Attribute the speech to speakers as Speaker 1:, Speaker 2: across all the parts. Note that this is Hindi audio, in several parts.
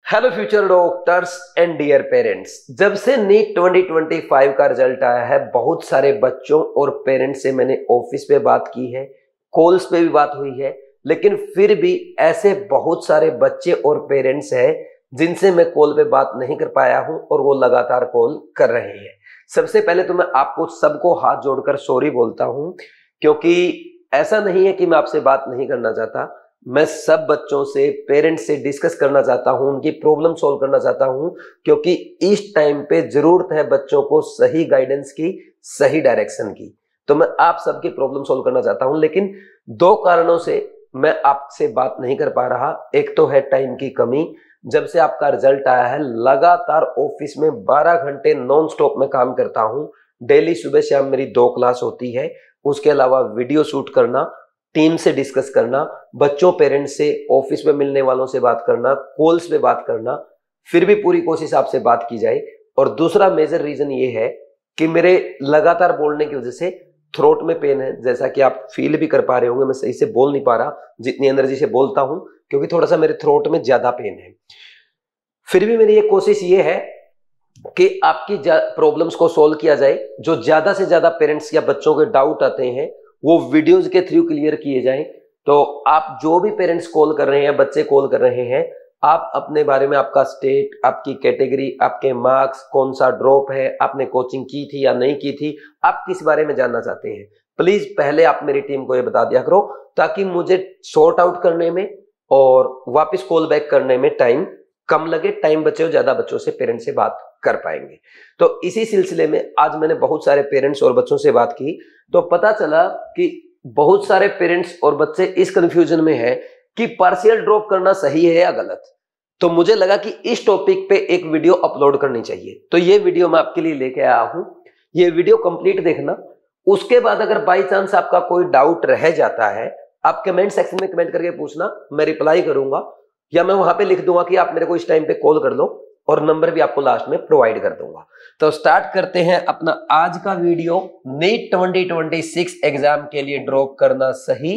Speaker 1: Hello future doctors and dear parents, जब से नीट 2025 का रिजल्ट आया है बहुत सारे बच्चों और पेरेंट्स से मैंने ऑफिस पे बात की है, कॉल्स पे भी बात हुई है, लेकिन फिर भी ऐसे बहुत सारे बच्चे और पेरेंट्स हैं जिनसे मैं कॉल पे बात नहीं कर पाया हूं और वो लगातार कॉल कर रहे हैं। सबसे पहले तो मैं आपको सबको हाथ जोड़कर सॉरी बोलता हूं, क्योंकि ऐसा नहीं है कि मैं आपसे बात नहीं करना चाहता। मैं सब बच्चों से, पेरेंट्स से डिस्कस करना चाहता हूं, उनकी प्रॉब्लम सॉल्व करना चाहता हूं, क्योंकि इस टाइम पे जरूरत है बच्चों को सही गाइडेंस की, सही डायरेक्शन की। तो मैं आप सबकी प्रॉब्लम सॉल्व करना चाहता हूं, लेकिन दो कारणों से मैं आपसे बात नहीं कर पा रहा। एक तो है टाइम की कमी। जब से आपका रिजल्ट आया है लगातार ऑफिस में 12 घंटे नॉन स्टॉप में काम करता हूं। डेली सुबह शाम मेरी 2 क्लास होती है, उसके अलावा वीडियो शूट करना, टीम से डिस्कस करना, बच्चों पेरेंट्स से, ऑफिस में मिलने वालों से बात करना, कॉल्स पे बात करना, फिर भी पूरी कोशिश आपसे बात की जाए। और दूसरा मेजर रीजन ये है कि मेरे लगातार बोलने की वजह से थ्रोट में पेन है, जैसा कि आप फील भी कर पा रहे होंगे। मैं सही से बोल नहीं पा रहा जितनी एनर्जी से बोलता हूं, क्योंकि थोड़ा सा मेरे थ्रोट में ज्यादा पेन है। फिर भी मेरी एक कोशिश ये है कि आपकी प्रॉब्लम्स को सोल्व किया जाए। जो ज्यादा से ज्यादा पेरेंट्स या बच्चों के डाउट आते हैं वो वीडियोज के थ्रू क्लियर किए जाएं। तो आप जो भी पेरेंट्स कॉल कर रहे हैं, बच्चे कॉल कर रहे हैं, आप अपने बारे में, आपका स्टेट, आपकी कैटेगरी, आपके मार्क्स, कौन सा ड्रॉप है, आपने कोचिंग की थी या नहीं की थी, आप किस बारे में जानना चाहते हैं, प्लीज पहले आप मेरी टीम को ये बता दिया करो, ताकि मुझे सॉर्ट आउट करने में और वापस कॉल बैक करने में टाइम कम लगे, टाइम बचे और ज्यादा बच्चों से, पेरेंट्स से बात कर पाएंगे। तो इसी सिलसिले में आज मैंने बहुत सारे पेरेंट्स और बच्चों से बात की, तो पता चला कि बहुत सारे पेरेंट्स और बच्चे इस कंफ्यूजन में है कि पार्शियल ड्रॉप करना सही है या गलत। तो मुझे लगा कि इस टॉपिक पे एक वीडियो अपलोड करनी चाहिए, तो ये वीडियो मैं आपके लिए लेके आया हूं। ये वीडियो कंप्लीट देखना। उसके बाद अगर बाई चांस आपका कोई डाउट रह जाता है, आप कमेंट सेक्शन में कमेंट करके पूछना, मैं रिप्लाई करूंगा, या मैं वहां पे लिख दूंगा कि आप मेरे को इस टाइम पे कॉल कर लो, और नंबर भी आपको लास्ट में प्रोवाइड कर दूंगा। तो स्टार्ट करते हैं अपना आज का वीडियो। नीट 2026 एग्जाम के लिए ड्रॉप करना सही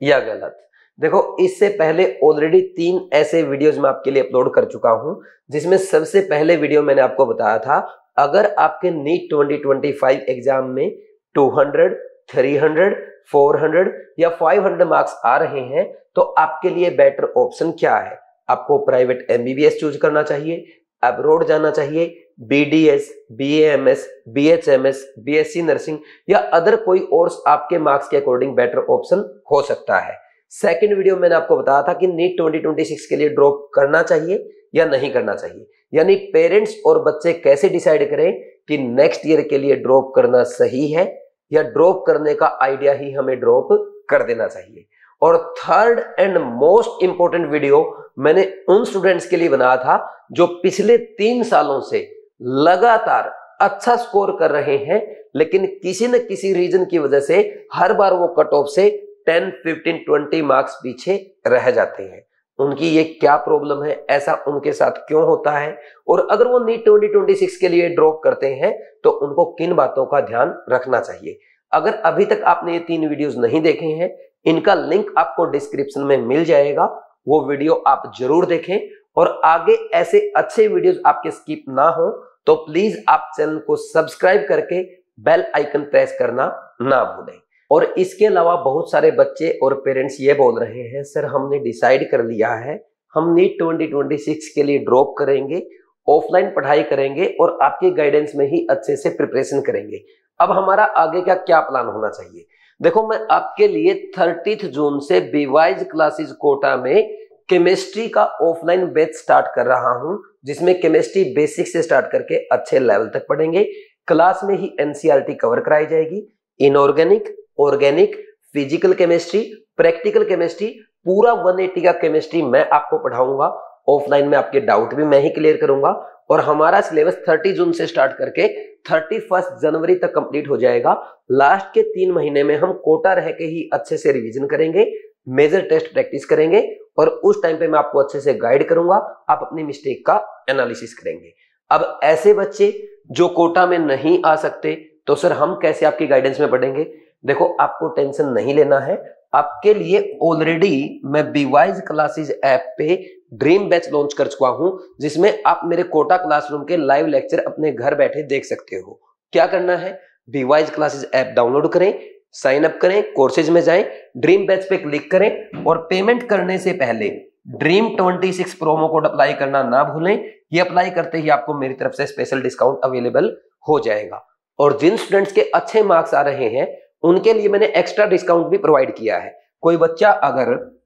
Speaker 1: या गलत। देखो, इससे पहले ऑलरेडी 3 ऐसे वीडियोस मैं आपके लिए अपलोड कर चुका हूं, जिसमें सबसे पहले वीडियो मैंने आपको बताया था, अगर आपके नीट 2025 एग्जाम में 200, 300, 400 या 500 मार्क्स आ रहे हैं, तो आपके लिए बेटर ऑप्शन क्या है। आपको प्राइवेट एमबीबीएस चूज करना चाहिए, अब्रॉड जाना चाहिए, BDS, BAMS, BHMS, BSc nursing या अदर कोई और आपके मार्क्स के अकॉर्डिंग बेटर ऑप्शन हो सकता है। सेकंड वीडियो मैंने आपको बताया था कि नीट 2026 के लिए ड्रॉप करना चाहिए या नहीं करना चाहिए, यानी पेरेंट्स और बच्चे कैसे डिसाइड करें कि नेक्स्ट ईयर के लिए ड्रॉप करना सही है या ड्रॉप करने का आइडिया ही हमें ड्रॉप कर देना चाहिए। और third and most important video मैंने उन स्टूडेंट्स के लिए बनाया था जो पिछले 3 सालों से लगातार अच्छा स्कोर कर रहे हैं, लेकिन किसी न किसी रीजन की वजह से हर बार वो कट ऑफ से 10, 15, 20 मार्क्स पीछे रह जाते हैं। उनकी ये क्या प्रॉब्लम है, ऐसा उनके साथ क्यों होता है, और अगर वो नीट 2026 के लिए ड्रॉप करते हैं तो उनको किन बातों का ध्यान रखना चाहिए। अगर अभी तक आपने ये 3 वीडियोस नहीं देखे हैं, इनका लिंक आपको डिस्क्रिप्शन में मिल जाएगा, वो वीडियो आप जरूर देखें। और आगे ऐसे अच्छे वीडियोस आपके स्किप ना हो तो प्लीज आप चैनल को सब्सक्राइब करके बेल आइकन प्रेस करना ना भूलें। और इसके अलावा बहुत सारे बच्चे और पेरेंट्स ये बोल रहे हैं, सर हमने डिसाइड कर लिया है, हम नीट 2026 के लिए ड्रॉप करेंगे, ऑफलाइन पढ़ाई करेंगे और आपके गाइडेंस में ही अच्छे से प्रिपरेशन करेंगे। अब हमारा आगे का क्या प्लान होना चाहिए। देखो, मैं आपके लिए 30 जून से बीवाइज क्लासेस कोटा में केमिस्ट्री का ऑफलाइन बैच स्टार्ट कर रहा हूं, जिसमें केमिस्ट्री बेसिक से स्टार्ट करके अच्छे लेवल तक पढ़ेंगे। क्लास में ही एनसीईआरटी कवर कराई जाएगी, inorganic, organic, physical chemistry, practical chemistry, पूरा 180 का केमिस्ट्री मैं आपको पढ़ाऊंगा। ऑफलाइन में आपके डाउट भी मैं ही क्लियर करूंगा, और हमारा सिलेबस 30 जून से स्टार्ट करके 31 जनवरी तक कंप्लीट हो जाएगा। लास्ट के 3 महीने में हम कोटा रह के ही अच्छे से रिवीजन करेंगे, मेजर टेस्ट प्रैक्टिस करेंगे, और उस टाइम पे मैं आपको अच्छे से गाइड करूंगा, आप अपनी मिस्टेक का एनालिसिस करेंगे। अब ऐसे बच्चे जो कोटा में नहीं आ सकते, तो सर हम कैसे आपकी गाइडेंस में पढ़ेंगे। देखो, आपको टेंशन नहीं लेना है, आपके लिए ऑलरेडी मैं बीवाइज क्लासेस ऐप पे ड्रीम बैच लॉन्च कर चुका हूं, जिसमें आप मेरे कोटा क्लासरूम के लाइव लेक्चर अपने घर बैठे देख सकते हो। क्या करना है, बीवाइज क्लासेस ऐप डाउनलोड करें, साइन अप करें, कोर्सेज में जाएं, ड्रीम बैच पे क्लिक करें और पेमेंट करने से पहले ड्रीम 26 प्रोमो कोड अप्लाई करना ना भूलें। ये अप्लाई करते ही आपको मेरी तरफ से स्पेशल डिस्काउंट अवेलेबल हो जाएगा। और जिन स्टूडेंट्स के अच्छे मार्क्स आ रहे हैं उनके लिए मैंने एक्स्ट्रा डिस्काउंट भी प्रोवाइड किया है। कोई बच्चा अगर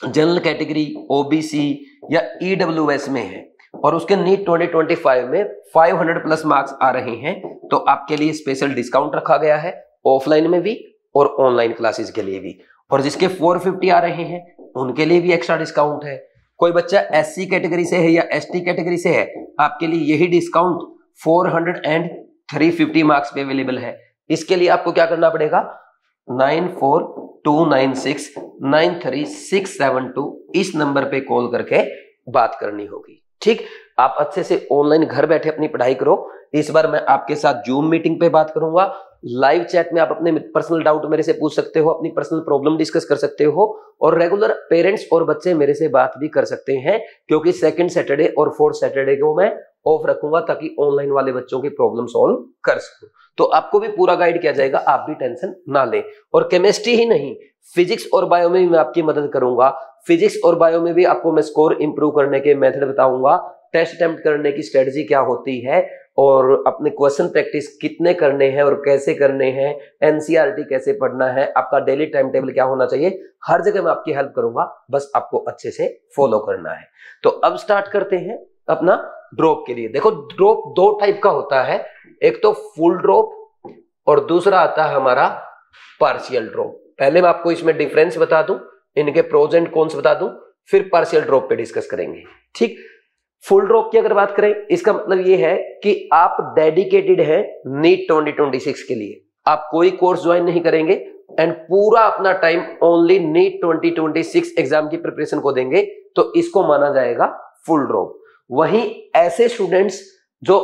Speaker 1: जनरल कैटेगरी, ओबीसी या ईडब्ल्यूएस में है और उसके नीट 2025 में 500 प्लस मार्क्स आ रहे हैं तो आपके लिए स्पेशल डिस्काउंट रखा गया है, ऑफलाइन में भी और ऑनलाइन क्लासेस के लिए भी। और जिसके 450 आ रहे हैं उनके लिए भी एक्स्ट्रा डिस्काउंट है। कोई बच्चा एससी कैटेगरी से है या एसटी कैटेगरी से है, आपके लिए यही डिस्काउंट 400 एंड 350 मार्क्स पे अवेलेबल है। इसके लिए आपको क्या करना पड़ेगा, 9429693672 इस नंबर पे कॉल करके बात करनी होगी। ठीक, आप अच्छे से ऑनलाइन घर बैठे अपनी पढ़ाई करो। इस बार मैं आपके साथ जूम मीटिंग पे बात करूंगा, लाइव चैट में आप अपने पर्सनल डाउट मेरे से पूछ सकते हो, अपनी पर्सनल प्रॉब्लम डिस्कस कर सकते हो और रेगुलर पेरेंट्स और बच्चे मेरे से बात भी कर सकते हैं, क्योंकि सेकंड सैटरडे और फोर्थ सैटरडे को मैं ऑफ रखूंगा ताकि ऑनलाइन वाले बच्चों की प्रॉब्लम सॉल्व कर सकूं। तो आपको भी पूरा गाइड किया जाएगा, आप भी टेंशन ना लें। और केमिस्ट्री ही नहीं, फिजिक्स और बायो में भी मैं आपकी मदद करूंगा। फिजिक्स और बायो में भी आपको मैं स्कोर इंप्रूव करने के मेथड बताऊंगा, टेस्ट अटेम्प्ट करने की स्ट्रेटजी क्या होती है और अपने क्वेश्चन प्रैक्टिस कितने करने हैं और कैसे करने हैं, एनसीईआरटी कैसे पढ़ना है, आपका डेली टाइम टेबल क्या होना चाहिए, हर जगह मैं आपकी हेल्प करूंगा, बस आपको अच्छे से फॉलो करना है। तो अब स्टार्ट करते हैं अपना ड्रॉप के लिए। देखो, ड्रॉप दो टाइप का होता है, एक तो फुल ड्रॉप और दूसरा आता है हमारा पार्शियल ड्रॉप। पहले मैं आपको इसमें डिफरेंस बता दूं, इनके प्रोज एंड कॉन्स बता दूं, फिर पार्शियल ड्रॉप पे डिस्कस करेंगे। ठीक, फुल ड्रॉप की अगर बात करें, इसका मतलब ये है कि आप डेडिकेटेड हैं नीट 2026 के लिए, आप कोई कोर्स ज्वाइन नहीं करेंगे एंड पूरा अपना टाइम ओनली नीट 2026 एग्जाम की प्रिपरेशन को देंगे, तो इसको माना जाएगा फुल ड्रॉप। वहीं ऐसे स्टूडेंट्स जो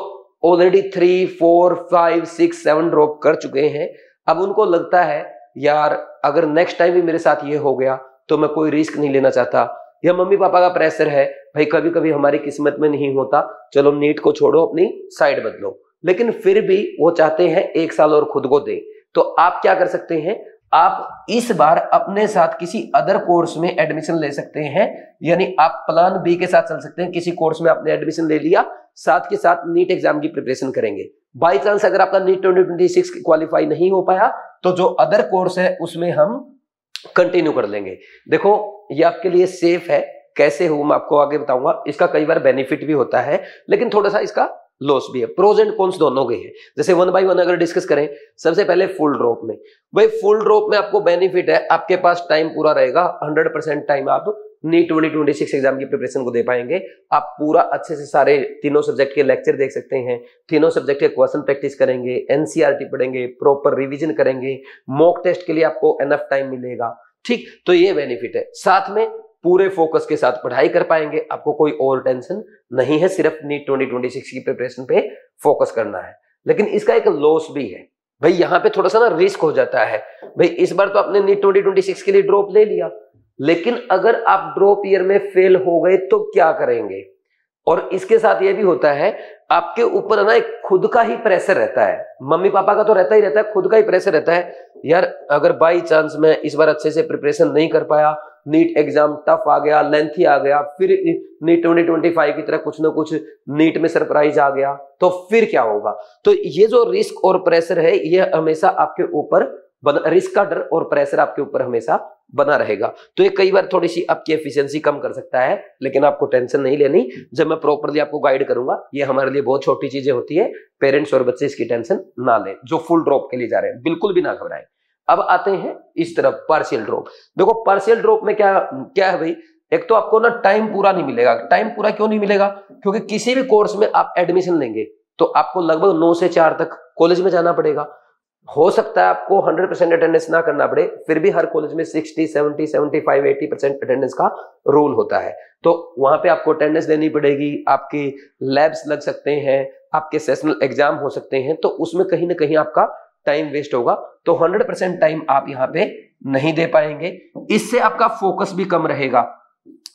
Speaker 1: ऑलरेडी 3, 4, 5, 6, 7 ड्रॉप कर चुके हैं, अब उनको लगता है यार अगर नेक्स्ट टाइम भी मेरे साथ ये हो गया तो मैं कोई रिस्क नहीं लेना चाहता, या मम्मी पापा का प्रेशर है, भाई कभी कभी हमारी किस्मत में नहीं होता, चलो नीट को छोड़ो, अपनी साइड बदलो, लेकिन फिर भी वो चाहते हैं 1 साल और खुद को दे। तो आप क्या कर सकते हैं, आप इस बार अपने साथ किसी अदर कोर्स में एडमिशन ले सकते हैं, यानी आप प्लान बी के साथ चल सकते हैं। किसी कोर्स में आपने एडमिशन ले लिया, साथ के साथ नीट एग्जाम की प्रिपरेशन करेंगे। बाई चांस अगर आपका नीट 2026 क्वालिफाई नहीं हो पाया तो जो अदर कोर्स है उसमें हम कंटिन्यू कर लेंगे। देखो, ये आपके लिए सेफ है, कैसे हो मैं आपको आगे बताऊंगा। इसका कई बार बेनिफिट भी होता है लेकिन थोड़ा सा इसका लॉस भी है, प्रोज एंड कॉन्स दोनों के हैं। जैसे 1 बाय 1 अगर डिस्कस करें, सबसे पहले फुल ड्रॉप में, भाई फुल ड्रॉप में आपको बेनिफिट है, आपके पास टाइम पूरा रहेगा, 100% टाइम आप नीट 2026 एग्जाम की प्रिपरेशन को दे पाएंगे। आप पूरा अच्छे से सारे तीनों सब्जेक्ट के लेक्चर देख सकते हैं, तीनों सब्जेक्ट के क्वेश्चन प्रैक्टिस करेंगे, एनसीईआरटी पढ़ेंगे, प्रॉपर रिवीजन करेंगे, मॉक टेस्ट के लिए आपको एनफ टाइम मिलेगा। ठीक, तो ये बेनिफिट है। साथ में पूरे फोकस के साथ पढ़ाई कर पाएंगे, आपको कोई और टेंशन नहीं है, सिर्फ नीट 2026 की प्रिपरेशन पे फोकस करना है। लेकिन इसका एक लॉस भी है, भाई यहाँ पे थोड़ा सा ना रिस्क हो जाता है। भाई इस बार तो आपने नीट 2026 के लिए ड्रॉप ले लिया, लेकिन अगर आप ड्रॉप ईयर में फेल हो गए तो क्या करेंगे। और इसके साथ ये भी होता है, आपके ऊपर ना एक खुद का ही प्रेशर रहता है, मम्मी पापा का तो रहता ही रहता है, खुद का ही प्रेशर रहता है, यार अगर बाई चांस मैं इस बार अच्छे से प्रिपरेशन नहीं कर पाया, नीट एग्जाम टफ आ गया, लेंथी आ गया, फिर नीट 2025 की तरह कुछ ना कुछ नीट में सरप्राइज आ गया, तो फिर क्या होगा। तो ये जो रिस्क और प्रेशर है, ये हमेशा आपके ऊपर रिस्क का डर और प्रेशर आपके ऊपर हमेशा बना रहेगा। तो ये कई बार थोड़ी सी आपकी एफिशिएंसी कम कर सकता है, लेकिन आपको टेंशन नहीं लेनी, जब मैं प्रॉपर्ली आपको गाइड करूंगा। ये हमारे लिए बहुत छोटी चीजें होती है, पेरेंट्स और बच्चे इसकी टेंशन ना लें जो फुल ड्रॉप के लिए जा रहे हैं, बिल्कुल भी ना घबराएं। अब आते हैं इस तरफ पार्शियल ड्रॉप। देखो पार्शियल ड्रॉप में क्या है भाई, एक तो आपको ना टाइम पूरा नहीं मिलेगा। टाइम पूरा क्यों नहीं मिलेगा, क्योंकि किसी भी कोर्स में आप एडमिशन लेंगे तो आपको लगभग 9 से 4 तक कॉलेज में जाना पड़ेगा। हो सकता है आपको 100% अटेंडेंस ना करना पड़े, फिर भी हर कॉलेज में 60, 70, 75, 80% अटेंडेंस का रूल होता है, तो वहां पे आपको अटेंडेंस देनी पड़ेगी। आपके लैब्स लग सकते हैं, आपके सेशनल एग्जाम हो सकते हैं, तो उसमें कहीं ना कहीं आपका टाइम वेस्ट होगा। तो 100% टाइम आप यहाँ पे नहीं दे पाएंगे। इससे आपका फोकस भी कम रहेगा,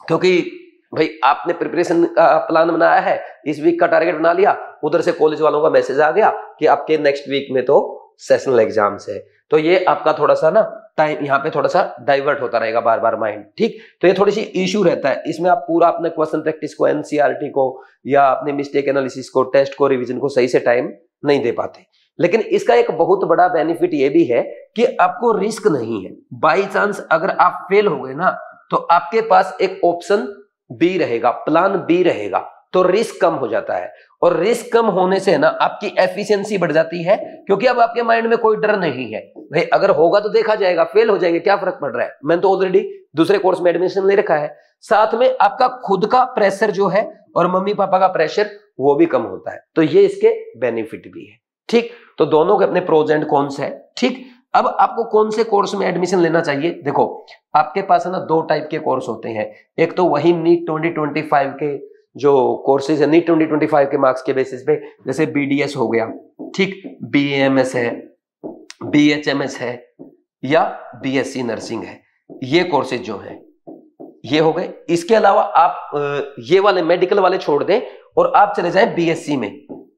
Speaker 1: क्योंकि भाई आपने प्रिपरेशन का प्लान बनाया है, इस वीक का टारगेट बना लिया, उधर से कॉलेज वालों का मैसेज आ गया कि आपके नेक्स्ट वीक में तो सेशनल एग्जाम्स है, तो ये आपका थोड़ा सा ना टाइम यहाँ पे थोड़ा सा डाइवर्ट होता रहेगा बार बार माइंड, ठीक। तो ये थोड़ी सी इश्यू रहता है इसमें, आप पूरा अपने क्वेश्चन प्रैक्टिस को, एनसीईआरटी को या अपने मिस्टेक एनालिसिस को, टेस्ट को, रिवीजन को सही से टाइम नहीं दे पाते। लेकिन इसका एक बहुत बड़ा बेनिफिट ये भी है कि आपको रिस्क नहीं है। बाई चांस अगर आप फेल हो गए ना, तो आपके पास एक ऑप्शन बी रहेगा, प्लान बी रहेगा, तो रिस्क कम हो जाता है। और रिस्क कम होने से ना आपकी एफिशिएंसी बढ़ जाती है, क्योंकि अब आपके माइंड में कोई डर नहीं है, भाई अगर होगा तो देखा जाएगा, फेल हो जाएंगे क्या फर्क पड़ रहा है, मैंने तो ऑलरेडी दूसरे कोर्स में एडमिशन ले रखा है। साथ में आपका खुद का प्रेशर जो है और मम्मी पापा का प्रेशर वो भी कम होता है, तो ये इसके बेनिफिट भी है, ठीक। तो दोनों के अपने प्रोज एंड कॉन्स है, ठीक। अब आपको कौन से कोर्स में एडमिशन लेना चाहिए, देखो आपके पास है ना दो टाइप के कोर्स होते हैं। एक तो वही नीट 2025 के जो कोर्सेज है, नीट 2025 के मार्क्स के बेसिस पे, जैसे बीडीएस हो गया, ठीक, बीएमएस है, बीएचएमएस है या बीएससी नर्सिंग है, ये कोर्सेज जो है ये हो गए। इसके अलावा आप ये वाले मेडिकल वाले छोड़ दें और आप चले जाएं बीएससी में।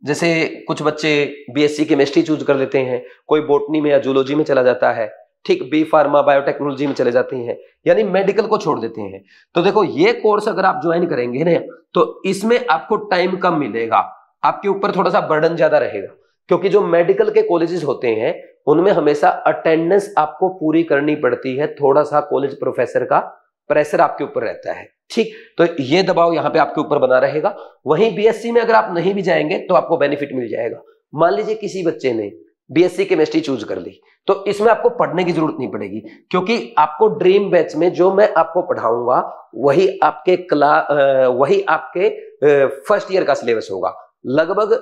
Speaker 1: जैसे कुछ बच्चे बीएससी केमिस्ट्री चूज कर लेते हैं, कोई बॉटनी में या जूलॉजी में चला जाता है, ठीक, बी फार्मा बायोटेक्नोलॉजी में चले जाते हैं, यानी मेडिकल को छोड़ देते हैं। तो देखो ये कोर्स अगर आप ज्वाइन करेंगे ना, तो इसमें आपको टाइम कम मिलेगा, आपके ऊपर थोड़ा सा बर्डन ज्यादा रहेगा, क्योंकि जो मेडिकल के कॉलेजेस होते हैं उनमें हमेशा अटेंडेंस आपको पूरी करनी पड़ती है, थोड़ा सा कॉलेज प्रोफेसर का प्रेशर आपके ऊपर रहता है, ठीक। तो ये दबाव यहाँ पे आपके ऊपर बना रहेगा। वहीं बीएससी में अगर आप नहीं भी जाएंगे तो आपको बेनिफिट मिल जाएगा। मान लीजिए किसी बच्चे ने बीएससी केमिस्ट्री चूज कर ली, तो इसमें आपको पढ़ने की जरूरत नहीं पड़ेगी, क्योंकि आपको ड्रीम बैच में जो मैं आपको पढ़ाऊंगा वही आपके फर्स्ट ईयर का सिलेबस होगा। लगभग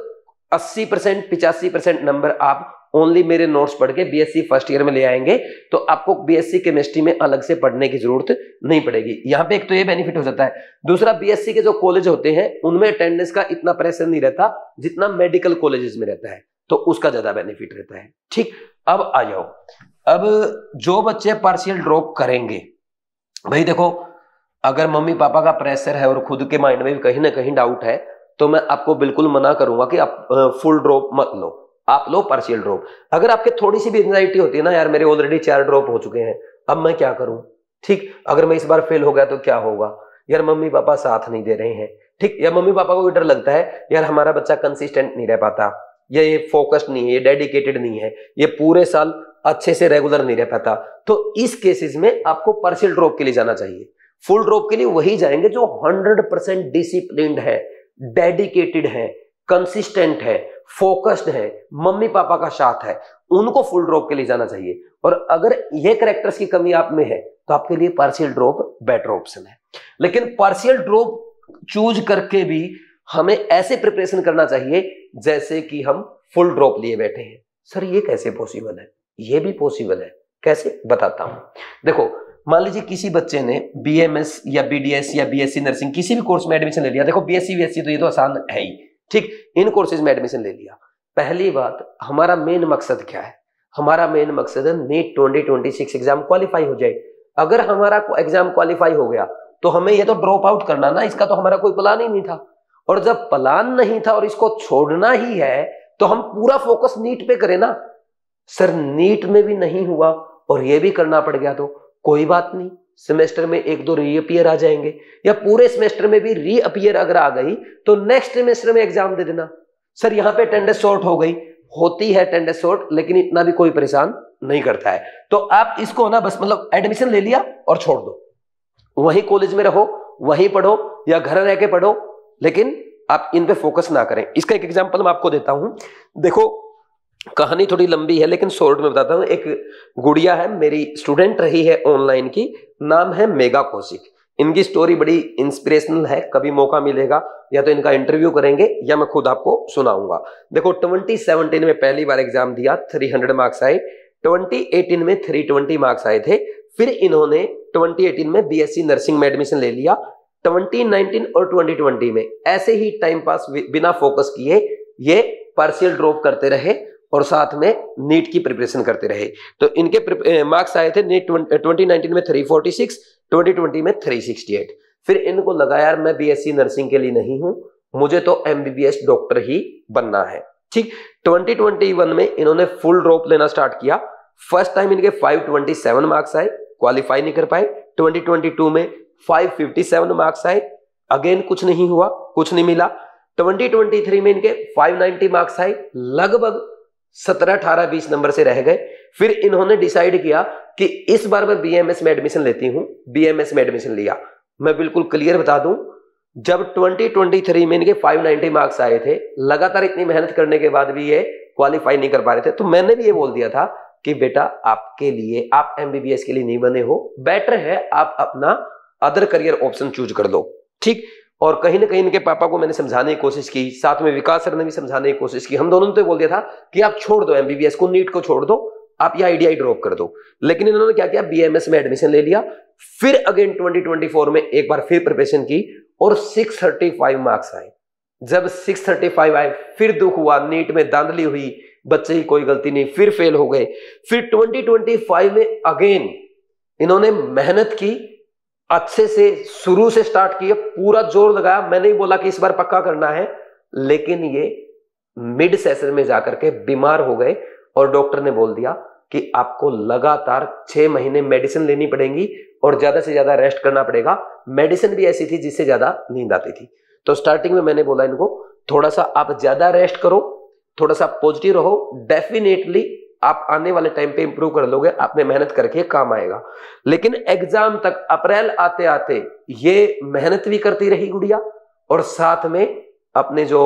Speaker 1: 80% 85% नंबर आप ओनली मेरे नोट्स पढ़ के बीएससी फर्स्ट ईयर में ले आएंगे, तो आपको बीएससी केमिस्ट्री में अलग से पढ़ने की जरूरत नहीं पड़ेगी। यहाँ पे एक तो ये बेनिफिट हो जाता है। दूसरा, बीएससी के जो कॉलेज होते हैं उनमें अटेंडेंस का इतना प्रेशर नहीं रहता जितना मेडिकल कॉलेजेस में रहता है, तो उसका ज्यादा बेनिफिट रहता है, ठीक। अब आ जाओ, अब जो बच्चे पार्शियल ड्रॉप करेंगे, भाई देखो अगर मम्मी पापा का प्रेशर है और खुद के माइंड में भी कहीं ना कहीं डाउट है, तो मैं आपको बिल्कुल मना करूंगा कि आप फुल ड्रॉप मत लो, आप लो पार्शियल ड्रॉप। अगर आपके थोड़ी सी भी एंजाइटी होती है ना, यार मेरे ऑलरेडी 4 ड्रॉप हो चुके हैं, अब मैं क्या करूं, ठीक, अगर मैं इस बार फेल हो गया तो क्या होगा, यार मम्मी पापा साथ नहीं दे रहे हैं, ठीक, या मम्मी पापा को भी डर लगता है यार हमारा बच्चा कंसिस्टेंट नहीं रह पाता, ये फोकस्ड नहीं है, ये डेडिकेटेड नहीं है, ये पूरे साल अच्छे से रेगुलर नहीं रह पाता, तो इस केसेस में आपको पार्शियल ड्रॉप के लिए जाना चाहिए। फुल ड्रॉप के लिए वही जाएंगे जो 100% डिसिप्लिन्ड है, डेडिकेटेड है, कंसिस्टेंट है, फोकस्ड है, मम्मी पापा का साथ है, उनको फुल ड्रॉप के लिए जाना चाहिए। और अगर ये कैरेक्टर्स की कमी आप में है तो आपके लिए पार्शियल ड्रॉप बेटर ऑप्शन है। लेकिन पार्शियल ड्रॉप चूज करके भी हमें ऐसे प्रिपरेशन करना चाहिए जैसे कि हम फुल ड्रॉप लिए बैठे हैं। सर ये कैसे पॉसिबल है? ये भी पॉसिबल है, कैसे बताता हूं। देखो मान लीजिए किसी बच्चे ने बीएमएस या बीडीएस या बीएससी नर्सिंग किसी भी कोर्स में एडमिशन ले लिया। देखो बीएससी बीएससी तो ये तो आसान है ही, ठीक, इन कोर्सेज में एडमिशन ले लिया। पहली बात, हमारा मेन मकसद क्या है? हमारा मेन मकसद है नीट 2026 एग्जाम क्वालिफाई हो जाए। अगर हमारा एग्जाम क्वालिफाई हो गया तो हमें ये तो ड्रॉप आउट करना ना, इसका तो हमारा कोई प्लान ही नहीं था। और जब प्लान नहीं था और इसको छोड़ना ही है तो हम पूरा फोकस नीट पे करें ना। सर नीट में भी नहीं हुआ और ये भी करना पड़ गया तो कोई बात नहीं, सेमेस्टर में 1-2 रीअपियर आ जाएंगे, या पूरे सेमेस्टर में भी रीअपियर अगर आ गई तो नेक्स्ट सेमेस्टर में एग्जाम दे देना। सर यहाँ पे अटेंडेंस शॉर्ट हो गई, होती है अटेंडेंस शॉर्ट, लेकिन इतना भी कोई परेशान नहीं करता है। तो आप इसको ना बस मतलब एडमिशन ले लिया और छोड़ दो, वहीं कॉलेज में रहो, वहीं पढ़ो या घर रह के पढ़ो, लेकिन आप इन पे फोकस ना करें। इसका एक एग्जांपल मैं आपको देता हूं। देखो कहानी थोड़ी लंबी है लेकिन शॉर्ट में बताता हूं। एक गुड़िया है, मेरी स्टूडेंट रही है ऑनलाइन की, नाम है मेगा कौशिक। इनकी स्टोरी बड़ी इंस्पिरेशनल है, कभी मौका मिलेगा या तो इनका इंटरव्यू करेंगे या मैं खुद आपको सुनाऊंगा। देखो 2017 में पहली बार एग्जाम दिया, 300 मार्क्स आए। 2018 में 320 मार्क्स आए थे। फिर इन्होंने 2018 में बीएससी नर्सिंग में एडमिशन ले लिया। 2019 और 2020 में ऐसे ही टाइम पास बिना फोकस किए ये पार्शियल ड्रॉप करते रहे और साथ में नीट की प्रिपरेशन करते रहे। तो इनके मार्क्स आए थे नीट 2019 में 346, 2020 में 368। फिर इनको लगा यार मैं बीएससी नर्सिंग के लिए नहीं हूं, मुझे तो एमबीबीएस डॉक्टर ही बनना है। ठीक, 2021 में इन्होंने फुल ड्रॉप लेना स्टार्ट किया। फर्स्ट टाइम इनके 527 मार्क्स आए, क्वालिफाई नहीं कर पाए। 2022 में 557 मार्क्स आए, अगेन कुछ नहीं हुआ, कुछ नहीं मिला। 2023 में इनके 590 मार्क्स आए, लगभग 17, 18, 20 नंबर से रह गए। फिर इन्होंने डिसाइड किया कि इस बार मैं बीएमएस में एडमिशन लेती हूं। बीएमएस में एडमिशन लिया। मैं बिल्कुल क्लियर बता दूं, जब 2023 में इनके 590 मार्क्स आए थे, लगातार इतनी मेहनत करने के बाद भी ये क्वालिफाई नहीं कर पा रहे थे, तो मैंने भी ये बोल दिया था कि बेटा आपके लिए, आप एमबीबीएस के लिए नहीं बने हो, बेटर है आप अपना अदर करियर ऑप्शन चूज कर लो। ठीक, और कहीं ना कहीं इनके पापा को मैंने समझाने की कोशिश की, साथ में विकास सर ने भी समझाने की कोशिश की। हम दोनों ने तो बोल दिया था कि आप छोड़ दो एमबीबीएस को, नीट को छोड़ दो, आप ये आईडीआई ड्रॉप कर दो। लेकिन इन्होंने क्या किया, बीएमएस में एडमिशन ले लिया। फिर अगेन 2024 में एक बार फिर प्रिपरेशन की और 635 मार्क्स आए। जब 635 आए, फिर दुख हुआ, नीट में धांधली हुई, बच्चे की कोई गलती नहीं, फिर फेल हो गए। फिर 2025 में अगेन इन्होंने मेहनत की, अच्छे से शुरू से स्टार्ट किया, पूरा जोर लगाया। मैंने ही बोला कि इस बार पक्का करना है, लेकिन ये मिड सेशन में जाकर के बीमार हो गए और डॉक्टर ने बोल दिया कि आपको लगातार 6 महीने मेडिसिन लेनी पड़ेगी और ज्यादा से ज्यादा रेस्ट करना पड़ेगा। मेडिसिन भी ऐसी थी जिससे ज्यादा नींद आती थी। तो स्टार्टिंग में मैंने बोला इनको, थोड़ा सा आप ज्यादा रेस्ट करो, थोड़ा सा पॉजिटिव रहो, डेफिनेटली आप आने वाले टाइम पे इंप्रूव कर लोगे, आपने मेहनत करके काम आएगा। लेकिन एग्जाम तक अप्रैल आते आते ये मेहनत भी करती रही गुड़िया, और साथ में अपने जो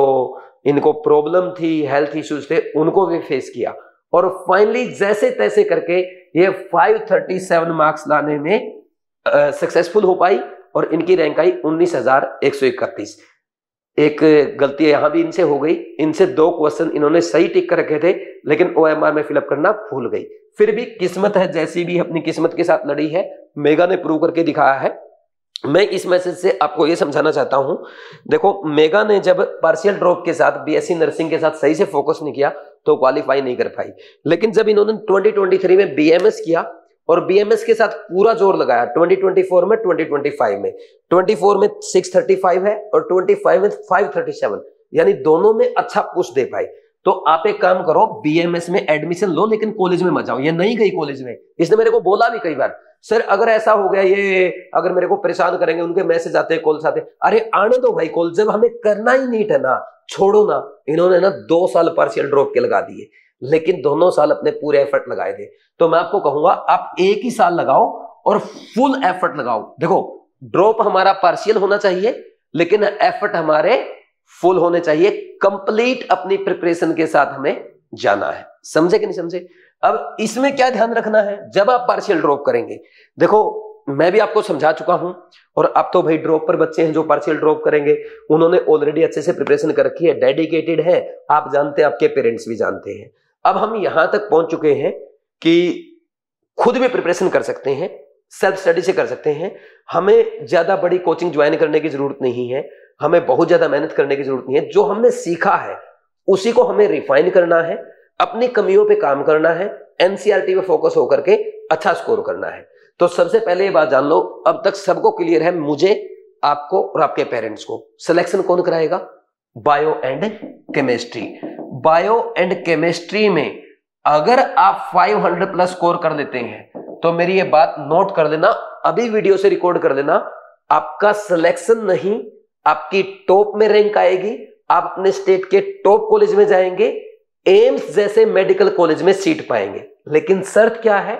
Speaker 1: इनको प्रॉब्लम थी, हेल्थ इश्यूज थे, उनको भी फेस किया। और फाइनली जैसे तैसे करके ये 537 मार्क्स लाने में सक्सेसफुल हो पाई और इनकी रैंक आई 19,131। एक गलती यहां भी इनसे हो गई, इनसे 2 क्वेश्चन इन्होंने सही टिक कर रखे थे, लेकिन ओएमआर में फिलअप करना भूल गई। फिर भी किस्मत है, जैसी भी अपनी किस्मत के साथ लड़ी है, मेगा ने प्रूव करके दिखाया है। मैं इस मैसेज से आपको यह समझाना चाहता हूं, देखो मेगा ने जब पार्शियल ड्रॉप के साथ बीएससी नर्सिंग के साथ सही से फोकस नहीं किया तो क्वालिफाई नहीं कर पाई। लेकिन जब इन्होंने 2023 में बीएमएस किया और बीएमएस के साथ पूरा जोर लगाया, 2024 में, 2025 में, 24 में 635 है और 25 में 537, यानी दोनों में अच्छा पुश दे पाए। तो आप एक काम करो, बीएमएस में एडमिशन लो, लेकिन कॉलेज में मत जाओ। ये नहीं गई कॉलेज में, इसने मेरे को बोला भी कई बार, सर अगर ऐसा हो गया, ये अगर मेरे को परेशान करेंगे, उनके मैसेज आते हैं, कॉल्स आते हैं। अरे आने दो भाई कॉल, जब हमें करना ही नीट है ना, छोड़ो ना। इन्होंने ना 2 साल पार्शियल ड्रॉप के लगा दिए, लेकिन दोनों साल अपने पूरे एफर्ट लगाए थे। तो मैं आपको कहूंगा आप एक ही साल लगाओ और फुल एफर्ट लगाओ। देखो ड्रॉप हमारा पार्शियल होना चाहिए, लेकिन एफर्ट हमारे फुल होने चाहिए। कंप्लीट अपनी प्रिपरेशन के साथ हमें जाना है। समझे कि नहीं समझे? अब इसमें क्या ध्यान रखना है जब आप पार्शियल ड्रॉप करेंगे? देखो मैं भी आपको समझा चुका हूं, और अब तो भाई ड्रॉप पर बच्चे हैं जो पार्शियल ड्रॉप करेंगे, उन्होंने ऑलरेडी अच्छे से प्रिपरेशन कर रखी है, डेडिकेटेड है, आप जानते हैं, आपके पेरेंट्स भी जानते हैं। अब हम यहां तक पहुंच चुके हैं कि खुद भी प्रिपरेशन कर सकते हैं, सेल्फ स्टडी से कर सकते हैं। हमें ज्यादा बड़ी कोचिंग ज्वाइन करने की जरूरत नहीं है, हमें बहुत ज्यादा मेहनत करने की जरूरत नहीं है। जो हमने सीखा है उसी को हमें रिफाइन करना है, अपनी कमियों पे काम करना है, एनसीईआरटी पे फोकस होकर के अच्छा स्कोर करना है। तो सबसे पहले ये बात जान लो, अब तक सबको क्लियर है, मुझे, आपको और आपके पेरेंट्स को। सिलेक्शन कौन कराएगा? Bio and chemistry. Bio and chemistry में अगर आप 500 प्लस स्कोर कर लेते हैं तो मेरी ये बात नोट कर लेना, अभी वीडियो से रिकॉर्ड कर लेना, आपका सिलेक्शन नहीं, आपकी टॉप में रैंक आएगी, आप अपने स्टेट के टॉप कॉलेज में जाएंगे, एम्स जैसे मेडिकल कॉलेज में सीट पाएंगे। लेकिन शर्त क्या है?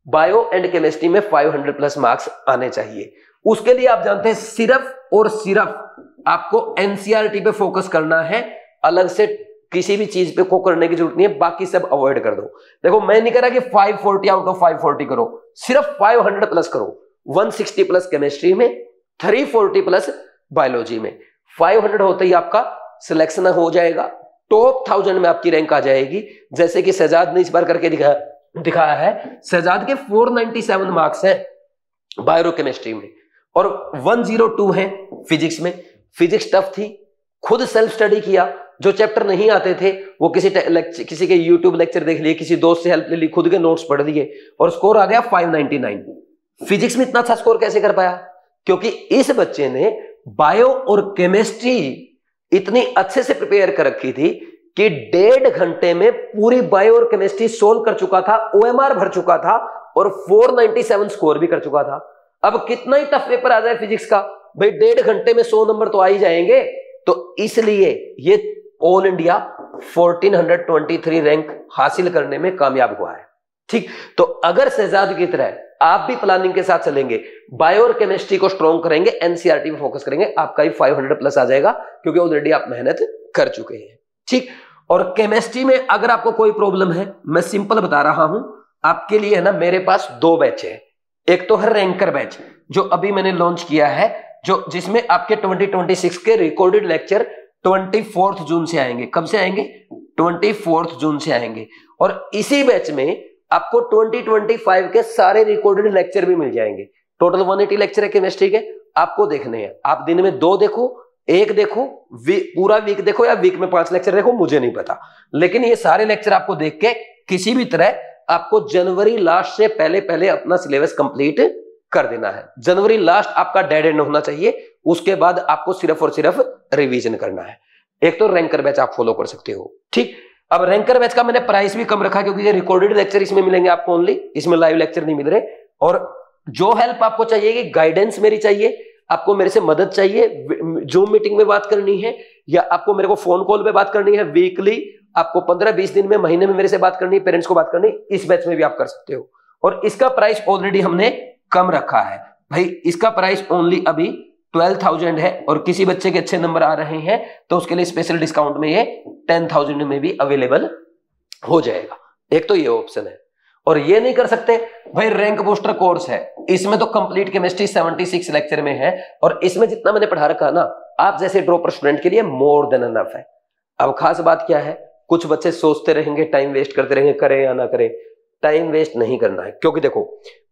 Speaker 1: बायो एंड केमिस्ट्री में 500 प्लस मार्क्स आने चाहिए। उसके लिए आप जानते हैं सिर्फ और सिर्फ आपको एनसीईआरटी पे फोकस करना है, अलग से किसी भी चीज पे को करने की जरूरत नहीं है, बाकी सब अवॉइड कर दो। देखो मैं नहीं कह रहा कि 540 आउट ऑफ 540 करो, सिर्फ 500 प्लस करो। 160 प्लस केमिस्ट्री में, 340 प्लस बायोलॉजी में। 500 होते ही आपका सिलेक्शन हो जाएगा, टॉप 1000 में आपकी रैंक आ जाएगी। जैसे कि शहजाद ने इस बार करके दिखाया है। शहजाद के 497 मार्क्स हैं बायो केमिस्ट्री में और 102 है फिजिक्स में। फिजिक्स टफ थी, खुद सेल्फ स्टडी किया, जो चैप्टर नहीं आते थे वो किसी के यूट्यूब लेक्चर देख लिए, किसी दोस्त से हेल्प ले ली, खुद के नोट्स पढ़ लिए और स्कोर आ गया 599। फिजिक्स में इतना अच्छा स्कोर कैसे कर पाया? क्योंकि इस बच्चे ने बायो और केमिस्ट्री इतनी अच्छे से प्रिपेयर कर रखी थी कि 1.5 घंटे में पूरी बायो और केमिस्ट्री सोल्व कर चुका था, OMR भर चुका था और 497 स्कोर भी कर चुका था। अब कितना ही टफ पेपर आ जाए फिजिक्स का, भाई 1.5 घंटे में 100 नंबर तो आ ही जाएंगे। तो इसलिए ये ऑल इंडिया 1423 रैंक हासिल करने में कामयाब हुआ है। ठीक, तो अगर शहजाद की तरह आप भी प्लानिंग के साथ चलेंगे, बायो और केमिस्ट्री को स्ट्रॉन्ग करेंगे, एनसीईआरटी में फोकस करेंगे, आपका ही 500 प्लस आ जाएगा क्योंकि ऑलरेडी आप मेहनत कर चुके हैं। ठीक, और केमिस्ट्री में अगर आपको कोई प्रॉब्लम है, मैं सिंपल बता रहा हूं आपके लिए, है ना, मेरे पास 2 बैच है। एक तो है रैंकर बैच जो अभी मैंने लॉन्च किया है, जो जिसमें आपके 2026 के रिकॉर्डेड लेक्चर 24 जून से आएंगे। कब से आएंगे? 24 जून से आएंगे। और इसी बैच में आपको 2025 के सारे रिकॉर्डेड लेक्चर भी मिल जाएंगे। टोटल 180 लेक्चर है केमिस्ट्री के, आपको देखने हैं। आप दिन में 2 देखो, 1 देखो, पूरा वीक देखो या वीक में 5 लेक्चर देखो, मुझे नहीं पता, लेकिन ये सारे लेक्चर आपको देख के किसी भी तरह आपको जनवरी लास्ट से पहले अपना सिलेबस कंप्लीट कर देना है। जनवरी लास्ट आपका डेड एंड होना चाहिए, उसके बाद आपको सिर्फ और सिर्फ रिवीजन करना है। एक तो रैंकर बैच आप फॉलो कर सकते हो। ठीक, अब रैंकर बैच का मैंने प्राइस भी कम रखा क्योंकि ये रिकॉर्डेड लेक्चर इसमें मिलेंगे आपको ओनली, इसमें लाइव लेक्चर नहीं मिल रहे। और जो हेल्प आपको चाहिए, गाइडेंस मेरी चाहिए, आपको मेरे से मदद चाहिए, जूम मीटिंग में बात करनी है या आपको मेरे को फोन कॉल पे बात करनी है, वीकली आपको 15-20 दिन में, महीने में मेरे से बात करनी है, पेरेंट्स को बात करनी है, इस बैच में भी आप कर सकते हो। और इसका प्राइस ऑलरेडी हमने कम रखा है भाई, इसका प्राइस ओनली अभी 12,000 है और किसी बच्चे के अच्छे नंबर आ रहे हैं तो उसके लिए स्पेशल डिस्काउंट में ये 10,000 में भी अवेलेबल हो जाएगा। एक तो ये ऑप्शन है। और ये नहीं कर सकते भाई, रैंक बूस्टर कोर्स है, इसमें तो कंप्लीट केमिस्ट्री 76 लेक्चर में है और इसमें जितना मैंने पढ़ा रखा ना, आप जैसे ड्रॉपर स्टूडेंट के लिए मोर देन एनफ है। अब खास बात क्या है, कुछ बच्चे सोचते रहेंगे, टाइम वेस्ट करते रहेंगे, करें या ना करें। टाइम वेस्ट नहीं करना है क्योंकि देखो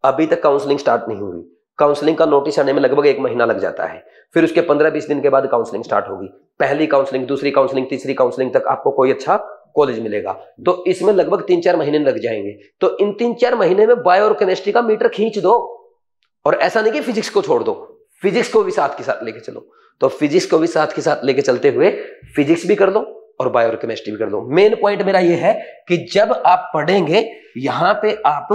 Speaker 1: अभी तक काउंसलिंग स्टार्ट नहीं हुई, काउंसलिंग का नोटिस आने में लगभग 1 महीना लग जाता है, फिर उसके 15-20 दिन के बाद काउंसलिंग स्टार्ट होगी। पहली काउंसलिंग, दूसरी काउंसलिंग, तीसरी काउंसलिंग तक आपको कोई अच्छा कॉलेज मिलेगा, तो इसमें लगभग 3-4 महीने लग जाएंगे। तो इन 3-4 महीने में बायो और केमिस्ट्री का मीटर खींच दो। और ऐसा नहीं कि फिजिक्स को छोड़ दो, फिजिक्स को भी साथ के साथ लेके चलो। तो फिजिक्स को भी साथ के साथ लेके चलते हुए फिजिक्स भी कर लो और बायो और केमिस्ट्री भी कर लो। मेन पॉइंट मेरा ये है कि जब आप पढ़ेंगे यहां पे आप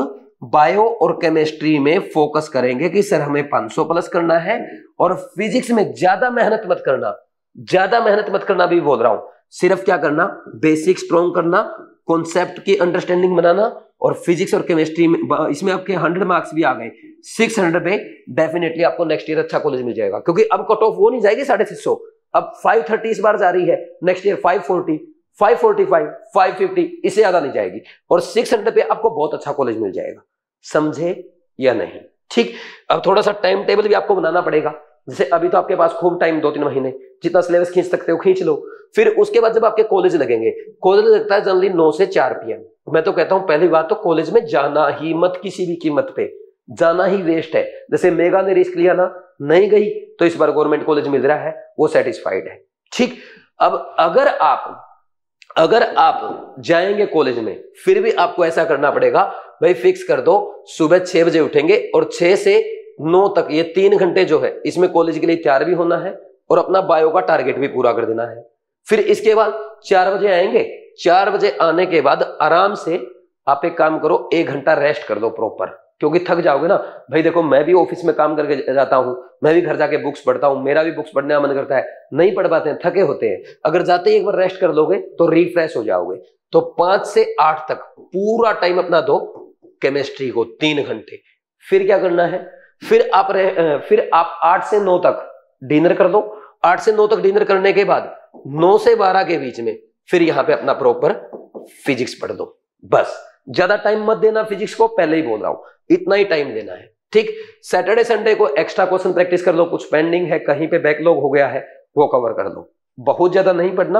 Speaker 1: बायो और केमिस्ट्री में फोकस करेंगे कि सर हमें 500 प्लस करना है, और फिजिक्स में ज्यादा मेहनत मत करना, ज्यादा मेहनत मत करना भी बोल रहा हूं। सिर्फ क्या करना, बेसिक स्ट्रॉन्ग करना, कॉन्सेप्ट की अंडरस्टैंडिंग बनाना। और फिजिक्स और केमिस्ट्री में इसमें आपके 100 मार्क्स भी आ गए, 600 पे डेफिनेटली आपको नेक्स्ट ईयर अच्छा कॉलेज मिल जाएगा। क्योंकि अब कट ऑफ वो नहीं जाएगी 650, अब 530 इस बार जा रही है, नेक्स्ट ईयर 540, 545, 550, इससे ज्यादा नहीं जाएगी। और 600 पे आपको बहुत अच्छा कॉलेज मिल जाएगा। समझे या नहीं? ठीक, अब थोड़ा सा टाइम टेबल भी आपको बनाना पड़ेगा। जैसे अभी तो आपके पास खूब टाइम, 2-3 महीने, जितना सिलेबस खींच सकते हो खींच लो। फिर उसके बाद जब आपके कॉलेज लगेंगे, कॉलेज लगता है जनरली 9 से 4 PM। मैं तो कहता हूं पहली बात तो कॉलेज में जाना ही मत, किसी भी कीमत पे जाना ही वेस्ट है। जैसे मेगा ने रिस्क लिया ना, नहीं गई तो इस बार गवर्नमेंट कॉलेज मिल रहा है, वो सेटिस्फाइड है। ठीक, अब अगर आप जाएंगे कॉलेज में, फिर भी आपको ऐसा करना पड़ेगा भाई, फिक्स कर दो सुबह 6 बजे उठेंगे और 6 से 9 तक ये 3 घंटे जो है इसमें कॉलेज के लिए तैयार भी होना है और अपना बायो का टारगेट भी पूरा कर देना है। फिर इसके बाद 4 बजे आएंगे, 4 बजे आने के बाद आराम से आप एक काम करो, 1 घंटा रेस्ट कर दो प्रॉपर, क्योंकि थक जाओगे ना भाई। देखो मैं भी ऑफिस में काम करके जाता हूं, मैं भी घर जाके बुक्स पढ़ता हूं, मेरा भी बुक्स पढ़ने का मन करता है, नहीं पढ़ पाते हैं, थके होते हैं। अगर जाते ही एक बार रेस्ट कर लोगे तो रिफ्रेश हो जाओगे। तो 5 से 8 तक पूरा टाइम अपना दो केमिस्ट्री को, 3 घंटे। फिर क्या करना है, फिर आप 8 से 9 तक डिनर कर दो। 8 से 9 तक डिनर करने के बाद 9 से 12 के बीच में फिर यहां पे अपना प्रॉपर फिजिक्स पढ़ दो। बस ज्यादा टाइम मत देना फिजिक्स को, पहले ही बोल रहा हूं, इतना ही टाइम देना है। ठीक, सैटरडे संडे को एक्स्ट्रा क्वेश्चन प्रैक्टिस कर लो, कुछ पेंडिंग है, कहीं पे बैकलॉग हो गया है, वो कवर कर लो। बहुत ज्यादा नहीं पढ़ना,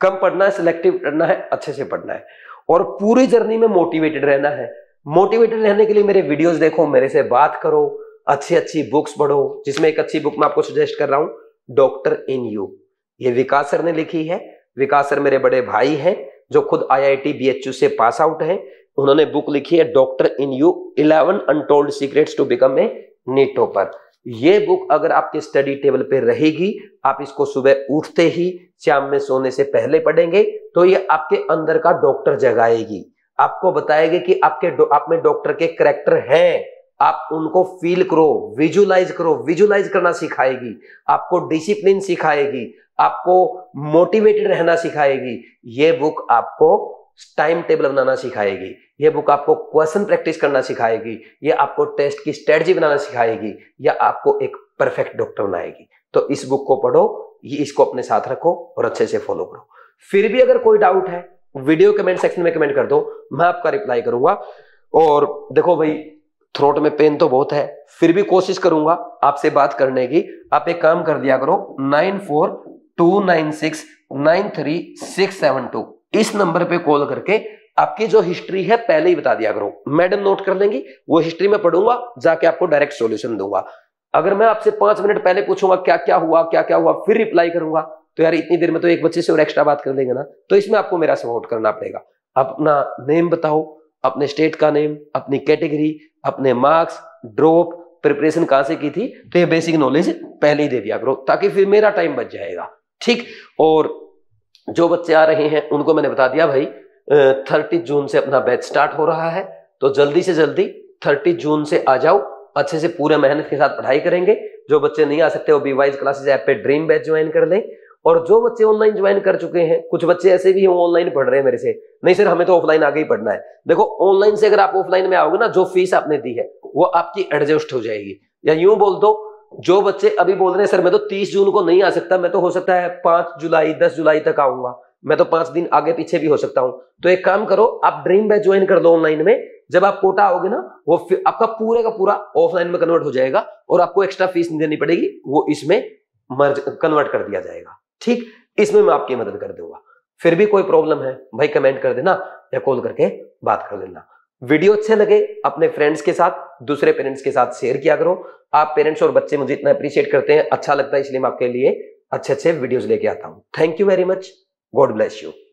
Speaker 1: कम पढ़ना है, सिलेक्टिव पढ़ना है, अच्छे से पढ़ना है और पूरी जर्नी में मोटिवेटेड रहना है। मोटिवेटेड रहने के लिए मेरे वीडियोस देखो, मेरे से बात करो, अच्छी अच्छी बुक्स पढ़ो, जिसमें एक अच्छी बुक मैं आपको सजेस्ट कर रहा हूं, डॉक्टर इन यू। ये विकास सर ने लिखी है। विकास सर मेरे बड़े भाई हैं जो खुद IIT BHU से पास आउट हैं। उन्होंने बुक लिखी है doctor in you 11 untold secrets to become a NEET topper. ये बुक अगर आपके स्टडी टेबल पे रहेगी, आप इसको सुबह उठते ही, शाम में सोने से पहले पढ़ेंगे, तो ये आपके अंदर का डॉक्टर जगाएगी, आपको बताएगी कि आप में डॉक्टर के कैरेक्टर हैं, आप उनको फील करो, विजुलाइज करना सिखाएगी, आपको डिसिप्लिन सिखाएगी, आपको मोटिवेटेड रहना सिखाएगी। ये बुक आपको टाइम टेबल बनाना सिखाएगी, ये बुक आपको क्वेश्चन प्रैक्टिस करना सिखाएगी, ये आपको टेस्ट की स्ट्रेटजी बनाना सिखाएगी, या आपको एक परफेक्ट डॉक्टर बनाएगी। तो इस बुक को पढ़ो, ये इसको अपने साथ रखो और अच्छे से फॉलो करो। फिर भी अगर कोई डाउट है, वीडियो कमेंट सेक्शन में कमेंट कर दो, मैं आपका रिप्लाई करूंगा। और देखो भाई, थ्रोट में पेन तो बहुत है, फिर भी कोशिश करूंगा आपसे बात करने की। आप एक काम कर दिया करो, 9429693672 इस नंबर पे कॉल करके आपकी जो हिस्ट्री है पहले ही बता दिया करो, मैडम नोट कर लेंगी, वो हिस्ट्री में पढ़ूंगा, जाके आपको डायरेक्ट सॉल्यूशन दूंगा। अगर मैं आपसे 5 मिनट पहले पूछूंगा क्या क्या हुआ, फिर रिप्लाई करूंगा, तो यार इतनी देर में तो एक बच्चे से और एक्स्ट्रा बात कर लेंगे ना। तो इसमें आपको मेरा सपोर्ट करना पड़ेगा। अपना नेम बताओ, अपने स्टेट का नेम, अपनी कैटेगरी, अपने मार्क्स, ड्रॉप, प्रिपरेशन कहां से की थी, तो ये बेसिक नॉलेज पहले ही दे दिया करो, ताकि फिर मेरा टाइम बच जाएगा। ठीक। और जो बच्चे आ रहे हैं उनको मैंने बता दिया भाई, 30 जून से अपना बैच स्टार्ट हो रहा है, तो जल्दी से जल्दी 30 जून से आ जाओ, अच्छे से पूरे मेहनत के साथ पढ़ाई करेंगे। जो बच्चे नहीं आ सकते वो बीवाइज क्लासेस ऐप पे ड्रीम बैच ज्वाइन कर लें। और जो बच्चे ऑनलाइन ज्वाइन कर चुके हैं, कुछ बच्चे ऐसे भी हैं ऑनलाइन पढ़ रहे हैं मेरे से, नहीं सर हमें तो ऑफलाइन आगे ही पढ़ना है। देखो, ऑनलाइन से अगर आप ऑफलाइन में आओगे ना, जो फीस आपने दी है वो आपकी एडजस्ट हो जाएगी। या यूं बोल दो, जो बच्चे अभी बोल रहे हैं सर मैं तो 30 जून को नहीं आ सकता, मैं तो हो सकता है 5 जुलाई 10 जुलाई तक आऊंगा, मैं तो 5 दिन आगे पीछे भी हो सकता हूं, तो एक काम करो, आप ड्रीम बैच ज्वाइन कर लो ऑनलाइन में। जब आप कोटा आओगे ना, वो आपका पूरे का पूरा ऑफलाइन में कन्वर्ट हो जाएगा और आपको एक्स्ट्रा फीस नहीं देनी पड़ेगी, वो इसमें मर्ज कन्वर्ट कर दिया जाएगा। ठीक, इसमें मैं आपकी मदद कर दूंगा। फिर भी कोई प्रॉब्लम है भाई कमेंट कर देना या कॉल करके बात कर देना। वीडियो अच्छे लगे अपने फ्रेंड्स के साथ, दूसरे पेरेंट्स के साथ शेयर किया करो। आप पेरेंट्स और बच्चे मुझे इतना अप्रिशिएट करते हैं, अच्छा लगता है, इसलिए मैं आपके लिए अच्छे अच्छे वीडियोस लेके आता हूं। Thank you very much, God bless you.